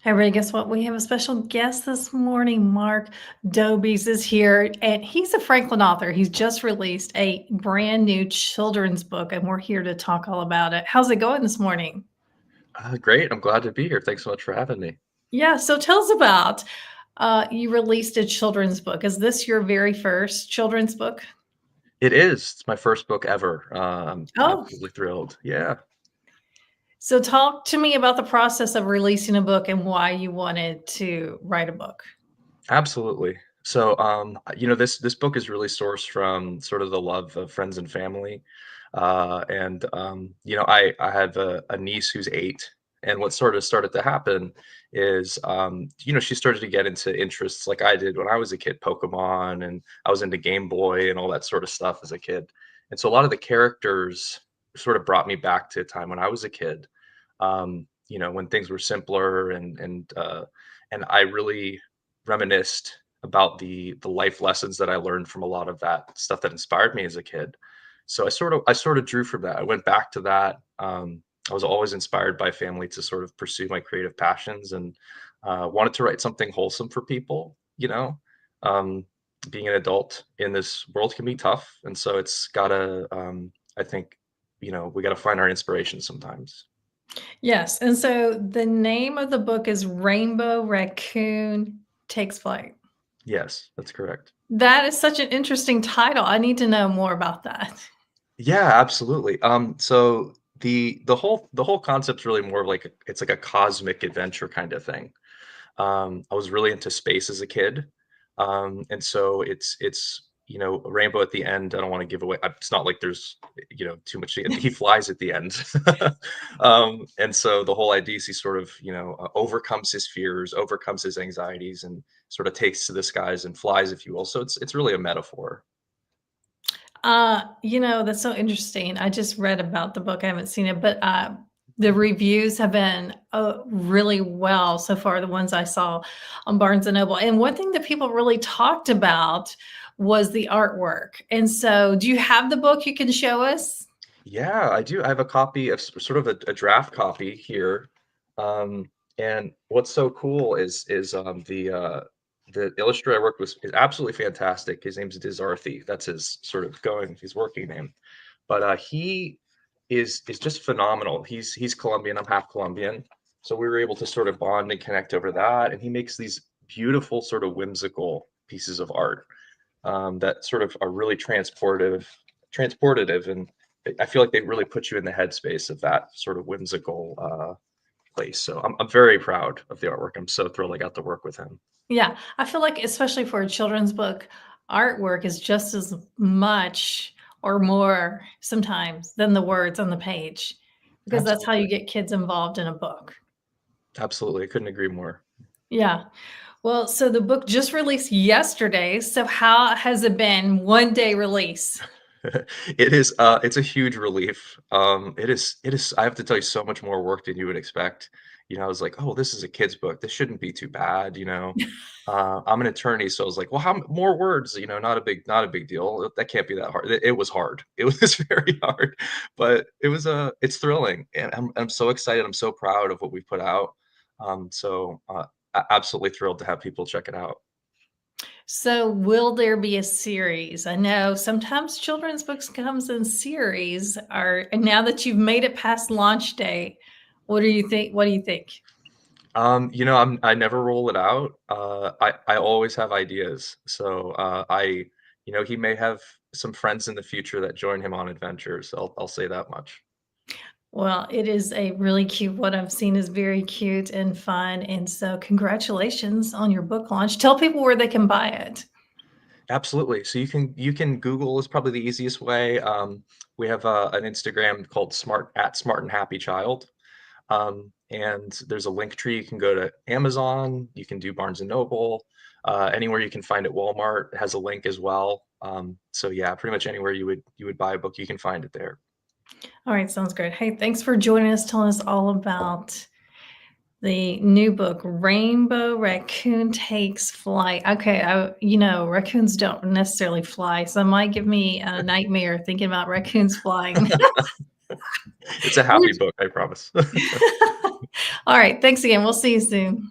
Hey, Ray, guess what? We have a special guest this morning. Mark Dobies is here, and he's a Franklin author. He's just released a brand new children's book, and we're here to talk all about it. How's it going this morning? Great. I'm glad to be here. Thanks so much for having me. Yeah, so tell us about you released a children's book. Is this your very first children's book? It is. It's my first book ever. I'm Oh, absolutely thrilled. Yeah, so talk to me about the process of releasing a book and why you wanted to write a book. absolutely. So, this book is really sourced from sort of the love of friends and family. I have a niece who's 8, and what sort of started to happen is, she started to get into interests like I did when I was a kid, Pokemon, and I was into Game Boy and all that sort of stuff as a kid. And so a lot of the characters sort of brought me back to a time when I was a kid, when things were simpler and I really reminisced about the life lessons that I learned from a lot of that stuff that inspired me as a kid. So I sort of drew from that. I went back to that. I was always inspired by family to sort of pursue my creative passions and wanted to write something wholesome for people. Um, Being an adult in this world can be tough, and so it's gotta. I think we got to find our inspiration sometimes. Yes, and so the name of the book is Rainbow Raccoon Takes Flight. Yes, that's correct. That is such an interesting title. I need to know more about that. Yeah, absolutely. So the whole concept's really more of like it's like a cosmic adventure kind of thing. I was really into space as a kid, and so it's a rainbow at the end. I don't want to give away. It's not like there's too much. He flies at the end, and so the whole idea is he sort of overcomes his fears, overcomes his anxieties, and sort of takes to the skies and flies, if you will. So it's really a metaphor. That's so interesting. I just read about the book. I haven't seen it, but the reviews have been really well so far, the ones I saw on Barnes and Noble. And one thing that people really talked about was the artwork. And so, do you have the book you can show us? Yeah, I do. I have a copy of sort of a draft copy here. And what's so cool is the illustrator I worked with is absolutely fantastic. His name's Dizarthy. That's his sort of his working name. But he is just phenomenal. He's Colombian. I'm half Colombian. So we were able to sort of bond and connect over that. And he makes these beautiful, sort of whimsical pieces of art that sort of are really transportative, and I feel like they really put you in the headspace of that sort of whimsical place. So I'm very proud of the artwork. I'm so thrilled I got to work with him. Yeah, I feel like especially for a children's book, artwork is just as much or more sometimes than the words on the page, because that's how Absolutely. you get kids involved in a book. Absolutely. I couldn't agree more. Yeah. Well, so the book just released yesterday. So how has it been one day release? It's a huge relief. It is I have to tell you so much more work than you would expect. I was like, "Oh, this is a kid's book. This shouldn't be too bad." I'm an attorney, so I was like, "Well, how more words? Not a big deal. That can't be that hard." It was hard. It was very hard, but it's thrilling, and I'm so excited. I'm so proud of what we put out. Absolutely thrilled to have people check it out. So will there be a series? I know sometimes children's books comes in series. And now that you've made it past launch day, what do you think? What do you think? I never roll it out. I always have ideas. So he may have some friends in the future that join him on adventures. I'll say that much. Well, it is a really cute, what I've seen is very cute and fun. And so congratulations on your book launch. Tell people where they can buy it. Absolutely. So you can Google is probably the easiest way. We have an Instagram called Smart and Happy Child. And there's a link tree. You can go to Amazon, you can do Barnes and Noble, anywhere you can find it. Walmart has a link as well. So yeah, pretty much anywhere you would buy a book, you can find it there. All right, sounds good. Hey, thanks for joining us, telling us all about the new book, Rainbow Raccoon Takes Flight. Okay, raccoons don't necessarily fly, so it might give me a nightmare thinking about raccoons flying. It's a happy book, I promise. All right, thanks again. We'll see you soon.